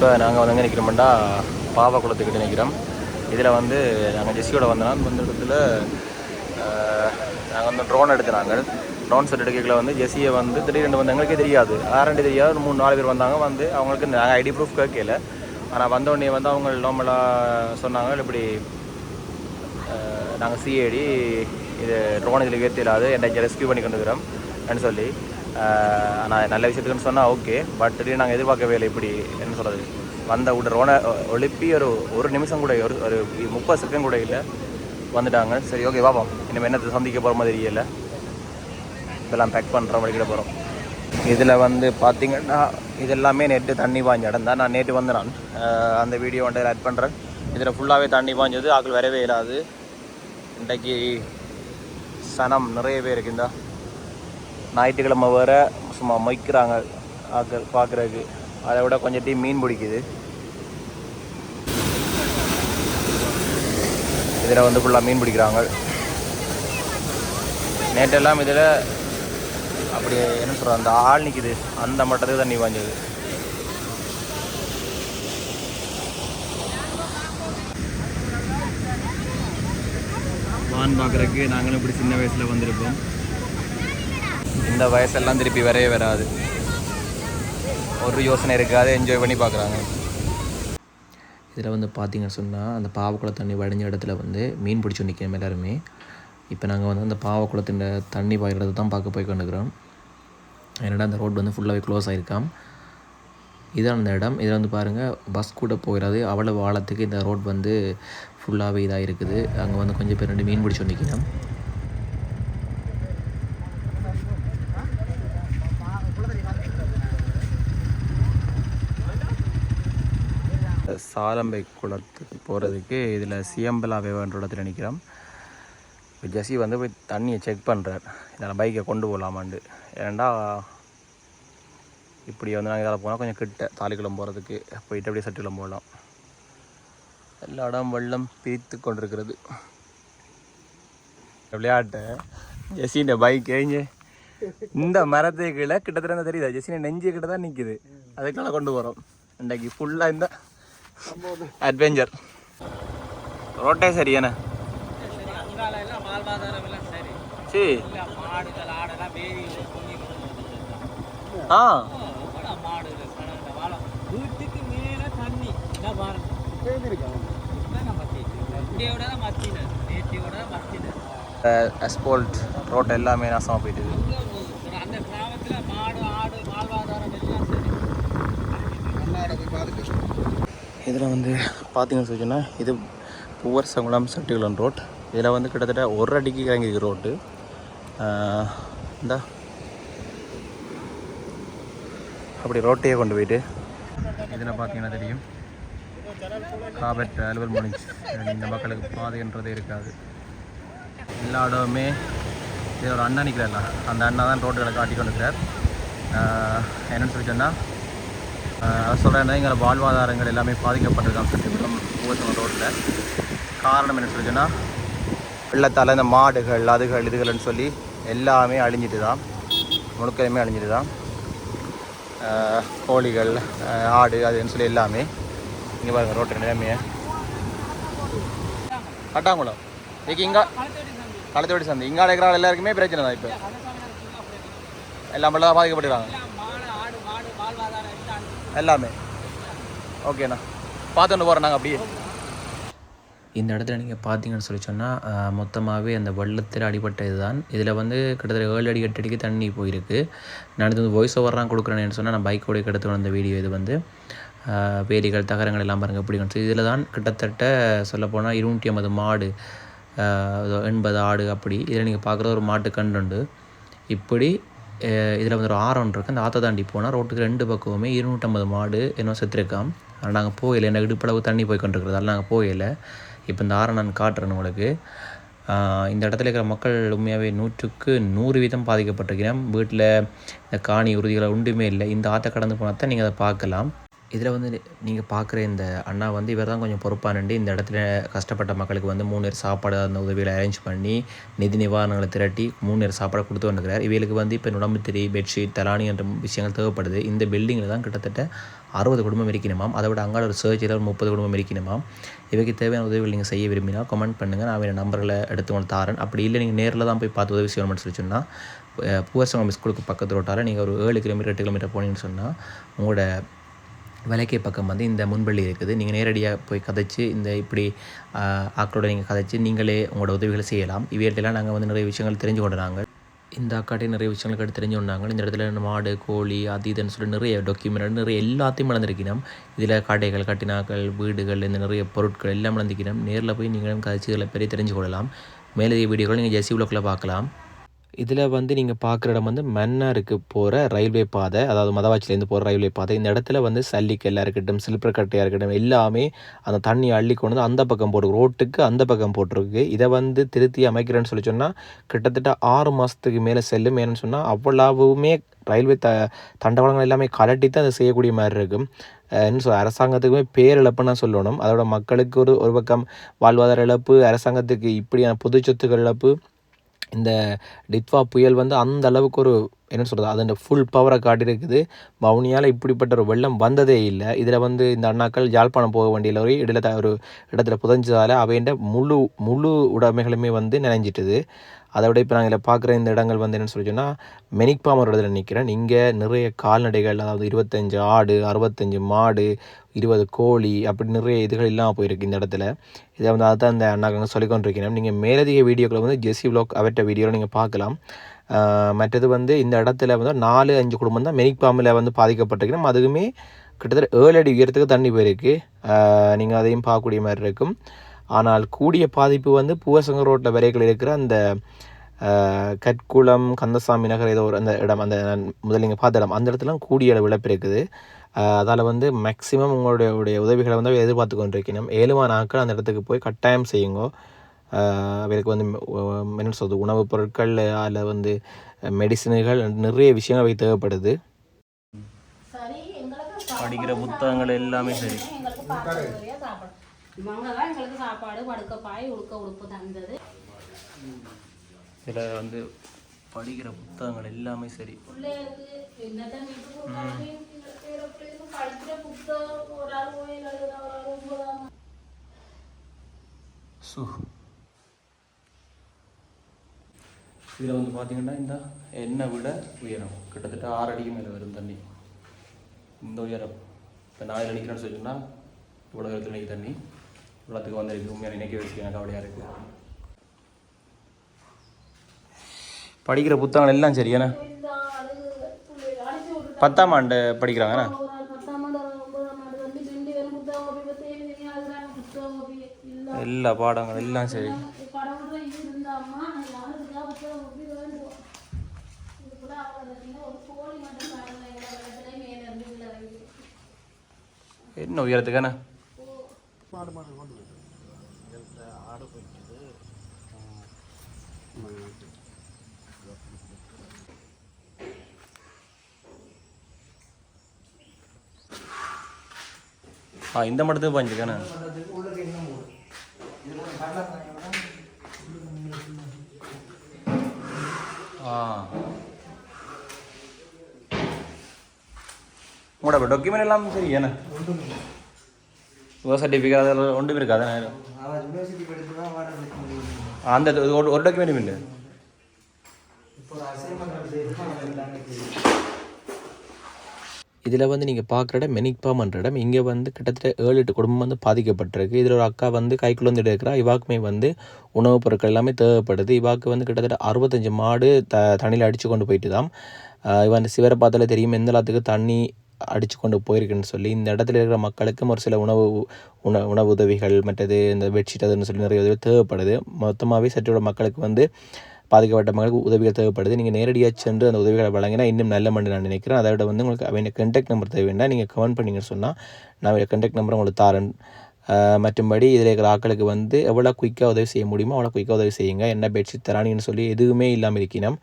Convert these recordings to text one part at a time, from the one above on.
இப்போ நாங்கள் வந்து எங்கே நிற்கிறோம்டா பாவக்குளத்துக்கிட்ட நிற்கிறோம். இதில் வந்து நாங்கள் ஜெஸ்ஸியோட வந்தோம். வந்த இடத்துல நாங்கள் வந்து ட்ரோன் எடுத்துனாங்க. ட்ரோன் செட் எடுக்கல வந்து ஜெஸ்ஸியை வந்து திடீர்னு வந்து எங்களுக்கே தெரியாது, ஆரண்டி தெரியாது. ஒரு 3-4 பேர் வந்தாங்க. வந்து அவங்களுக்கு நாங்கள் ஐடி ப்ரூஃப் கேட்கல. ஆனால் வந்தோடனே வந்து அவங்க நார்மலாக சொன்னாங்க, இப்படி நாங்கள் சிஐடி இது ட்ரோன் இதில் ஏற்றிடாது என்னை ரெஸ்கியூ பண்ணி கொண்டு இருக்கிறோம் அப்படின்னு சொல்லி. ஆனால் நல்ல விஷயத்துக்குன்னு சொன்னால் ஓகே. பட் திடீர்னு நாங்கள் எதிர்பார்க்கவே இல்லை. இப்படி என்ன சொல்கிறது, வந்த ட்ரோனை ஒழுப்பி ஒரு நிமிஷம் கூட ஒரு 30 செகண்ட் கூட இல்லை வந்துட்டாங்க. சரி ஓகே பார்ப்போம், இனிமேல் என்னத்தை சந்திக்க போகிற மாதிரி தெரியல. இதெல்லாம் பேக் பண்ணுற வழிக்கிட போகிறோம். இதில் வந்து பார்த்திங்கன்னா இது எல்லாமே நேற்று தண்ணி பாய்ஞ்ச இடம் தான். நான் நேற்று வந்து நான் அந்த வீடியோ வந்து ஆட் பண்ணுறேன். இதில் ஃபுல்லாகவே தண்ணி பாய்ஞ்சது, ஆக்கள் வரவே இல்லாது. இன்றைக்கு சனம் நிறைய பேர் இருக்குது. இந்த ஞாயிற்றுக்கிழமை வேறு சும்மா மொய்க்கிறாங்க ஆக்கள் பார்க்குறதுக்கு. அதை விட கொஞ்சம் டீம் மீன் பிடிக்குது. இதில் வந்து ஃபுல்லாக மீன் பிடிக்கிறாங்க. நேற்றெல்லாம் இதில் அப்படி என்ன சொல்கிற அந்த ஆள் நிற்கிது, அந்த மட்டத்துக்கு தண்ணி பாய்ஞ்சது. வான் பார்க்குறதுக்கு நாங்களும் இப்படி சின்ன வயசில் வந்திருப்போம். இந்த வயசெல்லாம் திருப்பி வரவே வராது. ஒரு யோசனை இருக்காது, என்ஜாய் பண்ணி பார்க்குறாங்க. இதில் வந்து பார்த்திங்கன்னு சொன்னால் அந்த பாவக்குள தண்ணி வடிஞ்ச இடத்துல வந்து மீன் பிடிச்சி நிற்கிறோம் எல்லாருமே. இப்போ நாங்கள் வந்து அந்த பாவக்குளத்தின் தண்ணி பாய்கிறத தான் பார்க்க போய் கொண்டுக்கிறோம். என்னடா அந்த ரோடு வந்து ஃபுல்லாகவே க்ளோஸ் ஆகிருக்காம். இதான் அந்த இடம். இதில் வந்து பாருங்கள், பஸ் கூட போயிடாது, அவ்வளவு ஆழத்துக்கு இந்த ரோட் வந்து ஃபுல்லாகவே இதாக இருக்குது. அங்கே வந்து கொஞ்சம் பேர் 2 மீன் பிடிச்சி நிற்கிறோம். சாலம்பை குளத்துக்கு போகிறதுக்கு இதில் சியம்பலா வேவன்ற இடத்துல நிற்கிறோம். இப்போ ஜெஸ்ஸி வந்து போய் தண்ணியை செக் பண்ணுறார், இதில் பைக்கை கொண்டு போகலாமாண்டு. ஏன்னா இப்படி வந்து நாங்கள் இதில் போனால் கொஞ்சம் கிட்ட தாலிக்குளம் போகிறதுக்கு போயிட்டு அப்படியே சட்டிக்குளம் போகலாம். எல்லா இடம் வெள்ளம் பிரித்து கொண்டிருக்கிறது. விளையாட்டை ஜெஸ்ஸின் பைக் எங்கே இந்த மரத்துக்குள்ள கிட்டத்தட்ட தெரியுதா, ஜெஸ்ஸின் நெஞ்சு கிட்ட தான் நிற்கிது. அதுக்கெல்லாம் கொண்டு போகிறோம். இன்றைக்கு ஃபுல்லாக இந்த அட்வென்ச்சர். ரோட்டே சரியானே சரி. ஆ அஸ்பால்ட் ரோட் எல்லாமே நாசமாக போயிட்டு. இதில் வந்து பார்த்தீங்கன்னு சொன்னால் இது பூவரசங்குளம் சட்டிக்குளம் ரோட். இதில் வந்து கிட்டத்தட்ட 1 அடிக்கு இறங்கிருக்கு ரோட்டு. இந்த அப்படி ரோட்டையே கொண்டு போயிட்டு இதில் பார்த்தீங்கன்னா தெரியும், காபட் அலுவல் முடிஞ்சு. இந்த மக்களுக்கு பாதைன்றதே இருக்காது. எல்லா இடமுமே இது ஒரு அண்ணா நிற்கிறார்ல, அந்த அண்ணா தான் ரோட்டுகளை காட்டி கொண்டுக்கிறார். என்னென்னு சொல்லி சொன்னால் சொல்கிறேன், எங்களை வாழ்வாதாரங்கள் எல்லாமே பாதிக்கப்பட்டிருக்காங்க சட்டிக்குளம் பூவரசங்குளம் ரோட்டில். காரணம் என்ன சொல்லி சொன்னால் வெள்ளத்தால் இந்த மாடுகள் அதுகள் இதுகள்னு சொல்லி எல்லாமே அழிஞ்சிட்டு தான், முழுக்கலையுமே அழிஞ்சிட்டு தான். கோழிகள் ஆடு அதுன்னு சொல்லி எல்லாமே. இங்கே பாருங்கள் ரோட்டு நிலைமையை. கட்டாங்குளம் இதுக்கு இங்கே களத்தோடி சந்தை இங்கே அடைக்கிறாங்க. எல்லாருக்குமே பிரச்சனை தான். இப்போ எல்லாம் தான் பாதிக்கப்பட்டுருக்காங்க எல்லாமே. ஓகேண்ணா பார்த்துட்டு போகிறோம் நாங்கள் அப்படியே. இந்த இடத்துல நீங்கள் பார்த்தீங்கன்னு சொல்லி சொன்னால் மொத்தமாகவே அந்த வெள்ளத்தில் அடிபட்ட இதுதான். இதில் வந்து கிட்டத்தட்ட 7 அடி 8 அடிக்கு தண்ணி போயிருக்கு. நான் இது வந்து வாய்ஸ் ஓவராக கொடுக்குறேன்னு சொன்னால் நான் பைக்கோடைய எடுத்து வந்த வீடியோ. இது வந்து வேலிகள் தகரங்கள் எல்லாம் பாருங்கள் எப்படி வந்து. இதில் தான் கிட்டத்தட்ட சொல்லப்போனால் 250 மாடு 80 ஆடு அப்படி. இதில் நீங்கள் பார்க்குற ஒரு மாட்டு கண்டுண்டு இப்படி. இதில் வந்து ஒரு ஆரம் இருக்குது. அந்த ஆற்றை தாண்டி போனால் ரோட்டுக்கு 2 பக்கமுமே 250 மாடு என்ன செத்துருக்காம். ஆனால் நாங்கள் போகலை, என்ன இடுப்பளவு தண்ணி போய் கொண்டிருக்கிறது, அதெல்லாம் நாங்கள் போகலை. இப்போ இந்த ஆரம் நான் காட்டுறேன் உங்களுக்கு. இந்த இடத்துல இருக்கிற மக்கள் உண்மையாகவே 100க்கு 100% பாதிக்கப்பட்டிருக்கிறேன். வீட்டில் இந்த காணி உறுதிகளை ஒன்றுமே இல்லை. இந்த ஆற்றை கடந்து போனால் தான் நீங்கள் அதை பார்க்கலாம். இதில் வந்து நீங்கள் பார்க்குற இந்த அண்ணா வந்து இவர் தான் கொஞ்சம் பொறுப்பானண்டு இந்த இடத்துல கஷ்டப்பட்ட மக்களுக்கு வந்து 3 நேரம் சாப்பாடு அந்த உதவிகளை அரேஞ்ச் பண்ணி நிதி நிவாரணங்களை திரட்டி 3 நேரம் சாப்பாடு கொடுத்து வந்துருக்கிறார். இவங்களுக்கு வந்து இப்போ நுடம்புத்திரி பெட்ஷீட் தலானி என்ற விஷயங்கள் தேவைப்படுது. இந்த பில்டிங்கில் தான் கிட்டத்தட்ட 60 குடும்பம் இருக்கணுமாம். அதை விட அங்கால ஒரு சர்ச்சில் ஒரு 30 குடும்பம் இருக்கணுமாம். இவைக்கு தேவையான உதவிகள் நீங்கள் செய்ய விரும்பினா கமெண்ட் பண்ணுங்கள். நான் அவன் நம்பர்களை எடுத்து உங்களுக்கு தாரேன். அப்படி இல்லை நீங்கள் நேரில் தான் போய் பார்த்து உதவி செய்யணும்னு சொல்லி சொன்னால் பூவரசங்கம் ஸ்கூலுக்கு பக்கத்து ரோட்டால் நீங்கள் ஒரு 7 கிலோமீட்டர் 8 கிலோமீட்டர் போனீங்கன்னு சொன்னால் உங்களோட விலைக்கை பக்கம் வந்து இந்த முன்பள்ளி இருக்குது. நீங்கள் நேரடியாக போய் கதைச்சி இந்த இப்படி ஆக்களோட நீங்கள் கதைச்சி நீங்களே உங்களோட உதவிகளை செய்யலாம். இவையிட்டெல்லாம் நாங்கள் வந்து நிறைய விஷயங்கள் தெரிஞ்சு கொண்டாங்க. இந்த அக்காட்டே நிறைய விஷயங்கள் எடுத்து தெரிஞ்சு கொண்டாங்க. இந்த இடத்துல மாடு கோழி அது இதுன்னு சொல்லி நிறைய டாக்குமெண்ட் நிறைய எல்லாத்தையும் வளர்ந்துருக்கணும். இதில் கடைகள் கட்டினாக்கள் வீடுகள் இந்த நிறைய பொருட்கள் எல்லாம் வளர்ந்துக்கணும். நேரில் போய் நீங்களும் கதைச்சி இதில் பெரிய தெரிஞ்சு கொள்ளலாம். மேலே வீடியோக்கள் நீங்கள் ஜெஸ்ஸி வ்ளாகில் பார்க்கலாம். இதில் வந்து நீங்கள் பார்க்குற இடம் வந்து மன்னாருக்கு போகிற ரயில்வே பாதை, அதாவது மதவாச்சிலேருந்து போகிற ரயில்வே பாதை. இந்த இடத்துல வந்து சல்லிக்கல்லாக இருக்கட்டும் சில்பர் கட்டையாக இருக்கட்டும் எல்லாமே அந்த தண்ணி அள்ளி கொண்டு வந்து அந்த பக்கம் போட்டு ரோட்டுக்கு அந்த பக்கம் போட்டிருக்கு. இதை வந்து திருத்தி அமைக்கிறேன்னு சொல்லி சொன்னால் கிட்டத்தட்ட 6 மாதத்துக்கு மேலே செல்லும். ஏன்னு சொன்னால் அவ்வளவுமே ரயில்வே தண்டவாளங்கள் எல்லாமே கலட்டி தான் அதை செய்யக்கூடிய மாதிரி இருக்கும். என்ன சொல்ல அரசாங்கத்துக்குமே பேரிழப்புன்னு தான் சொல்லணும். அதோட மக்களுக்கு ஒரு பக்கம் வாழ்வாதார இழப்பு, அரசாங்கத்துக்கு இப்படியான பொது சொத்துக்கள் இழப்பு. இந்த டிட்வா புயல் வந்து அந்த அளவுக்கு ஒரு என்ன சொல்கிறது அதோட ஃபுல் பவரை காட்டியிருக்குது. வவுனியால் இப்படிப்பட்ட ஒரு வெள்ளம் வந்ததே இல்லை. இதில் வந்து இந்த அண்ணாக்கள் யாழ்ப்பாணம் போக வேண்டிய ஒரு இடத்துல புதஞ்சதால் அவைண்ட முழு உடைமைகளுமே வந்து நினைஞ்சிட்டுது. அதை விட இப்போ நாங்கள் இதில் பார்க்குற இந்த இடங்கள் வந்து என்னென்னு சொல்லி சொன்னால் மெனிக்பாமர் இடத்துல நிற்கிறேன். இங்கே நிறைய கால்நடைகள், அதாவது 25 ஆடு 65 மாடு 20 கோழி அப்படி நிறைய இதுகள் இல்லாமல் போயிருக்கு இந்த இடத்துல. இதை வந்து அதுதான் இந்த அண்ணாங்க சொல்லிக்கொண்டிருக்கிறேன். நீங்கள் மேலதிக வீடியோக்களை வந்து ஜெஸ்ஸி வ்ளாக் அவற்ற வீடியோவில் நீங்கள் பார்க்கலாம். மற்றது வந்து இந்த இடத்துல வந்து 4-5 குடும்பம் தான் மெனிக்பாமில் வந்து பாதிக்கப்பட்டிருக்கணும். அதுவுமே கிட்டத்தட்ட 7 அடி உயரத்துக்கு தண்ணி போயிருக்கு. நீங்கள் அதையும் பார்க்கக்கூடிய மாதிரி இருக்கும். ஆனால் கூடிய பாதிப்பு வந்து பூவரசங்கம் ரோட்டில் வரைகள் இருக்கிற அந்த கற்குளம் கந்தசாமி நகர் ஏதோ ஒரு அந்த இடம், அந்த முதல் நீங்கள் பார்த்த இடம், அந்த இடத்துல கூடிய அளவு இழப்பு இருக்குது. அதால் வந்து மேக்ஸிமம் உங்களுடைய உதவிகளை வந்து எதிர்பார்த்து கொண்டிருக்கணும். 7 நாட்கள் அந்த இடத்துக்கு போய் கட்டாயம் செய்யுங்க. அவருக்கு வந்து என்ன சொல்கிறது உணவுப் பொருட்கள் அதில் வந்து மெடிசன்கள் நிறைய விஷயங்கள் அவை தேவைப்படுது. படிக்கிற புத்தகங்கள் எல்லாமே சரி எங்களுக்கு சாப்பாடு படுக்க பாய் உடுக்க உடுப்பு தந்தது. இதில் வந்து படிக்கிற புத்தகங்கள் எல்லாமே சரி. இதில் வந்து பார்த்தீங்கன்னா இந்த எண்ணெய் விட உயரம் கிட்டத்தட்ட 6 அடிக்கு மேலே வரும் தண்ணி. இந்த உயரம் இப்போ நான் இதில் நிற்கிறேன்னு சொல்லிட்டுன்னா இவ்வளோ உயரத்தில் நிற்க தண்ணி இவ்வளோத்துக்கு வந்துருக்கு. உண்மையாக நினைக்க வச்சு எனக்கு கவலையாக இருக்குது. படிக்கிற புத்தகங்கள் எல்லாம் சரியாண்ணா 10ஆம் ஆண்டு படிக்கிறாங்கண்ணா. எல்லா பாடங்கள் எல்லாம் சரி. என்ன உயரத்துக்காண்ணா இந்த மட்டத்துக்கு பாஞ்சிருக்காண்ணா. உங்களோட டாக்குமெண்ட் எல்லாம் சரி ஏன்னா சர்டிஃபிகேட் அதெல்லாம் ஒன்றுமே இருக்காது. அந்த ஒரு டாக்குமெண்ட்டும் இல்லை. இதில் வந்து நீங்கள் பார்க்குற இடம் மெனிக்பாமன்ற இடம். இங்கே வந்து கிட்டத்தட்ட 7-8 குடும்பம் வந்து பாதிக்கப்பட்டிருக்கு. இதில் ஒரு அக்கா வந்து கைக்குள்ள வந்துட்டு இருக்கிறா. இவாக்குமே வந்து உணவுப் பொருட்கள் எல்லாமே தேவைப்படுது. இவாக்கு வந்து கிட்டத்தட்ட 65 மாடு தண்ணியில் அடித்து கொண்டு போயிட்டு தான். இவன் அந்த சிவரை பார்த்தாலே தெரியும் எந்த எல்லாத்துக்கு தண்ணி அடித்து கொண்டு போயிருக்குன்னு சொல்லி. இந்த இடத்துல இருக்கிற மக்களுக்கும் ஒரு சில உணவு உதவிகள் மற்றது இந்த பெட்ஷீட் அதுன்னு சொல்லி நிறைய உதவி தேவைப்படுது. மொத்தமாகவே சற்றோட மக்களுக்கு வந்து பாதிக்கப்பட்ட மக்களுக்கு உதவிகள் தேவைப்படுது. நீங்கள் நேரடியாக சென்று அந்த உதவிகளை வழங்கினா இன்னும் நல்ல மண்டு நான் நினைக்கிறேன். அதை விட வந்து உங்களுக்கு அவன் கான்டாக்ட் நம்பர் தேவைன்னா நீங்கள் கமெண்ட் பண்ணிங்கன்னு சொன்னால் நான் அவன் கான்டாக்ட் நம்பரை உங்களுக்கு தாரேன். மற்றும்படி இதில் இருக்கிற ஆக்களுக்கு வந்து எவ்வளோ குயிக்காக உதவி செய்ய முடியுமோ அவ்வளோ குயிக்காக உதவி செய்யுங்க. என்ன பெட்ஷீட் தரானின்னு சொல்லி எதுவுமே இல்லாமல் இருக்கணும்.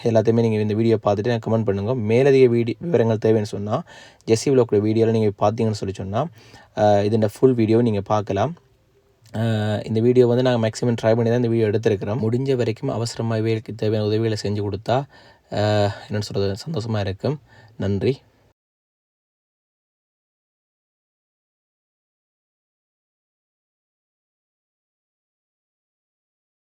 எல்லாத்தையுமே நீங்கள் இந்த வீடியோ பார்த்துட்டு எனக்கு கமெண்ட் பண்ணுங்கள். மேலதிக விவரங்கள் தேவைன்னு சொன்னால் ஜெஸ்ஸி விலாக்கோட வீடியோவில் நீங்கள் பார்த்தீங்கன்னு சொல்லி சொன்னால் இதோட ஃபுல் வீடியோ நீங்கள் பார்க்கலாம். இந்த வீடியோ வந்து நாங்கள் மேக்ஸிமம் ட்ரை பண்ணி தான் இந்த வீடியோ எடுத்துருக்கிறோம். முடிஞ்ச வரைக்கும் அவசரமாகவே தேவையான உதவிகளை செஞ்சு கொடுத்தா என்னென்னு சொல்கிறது சந்தோஷமாக இருக்கும். நன்றி.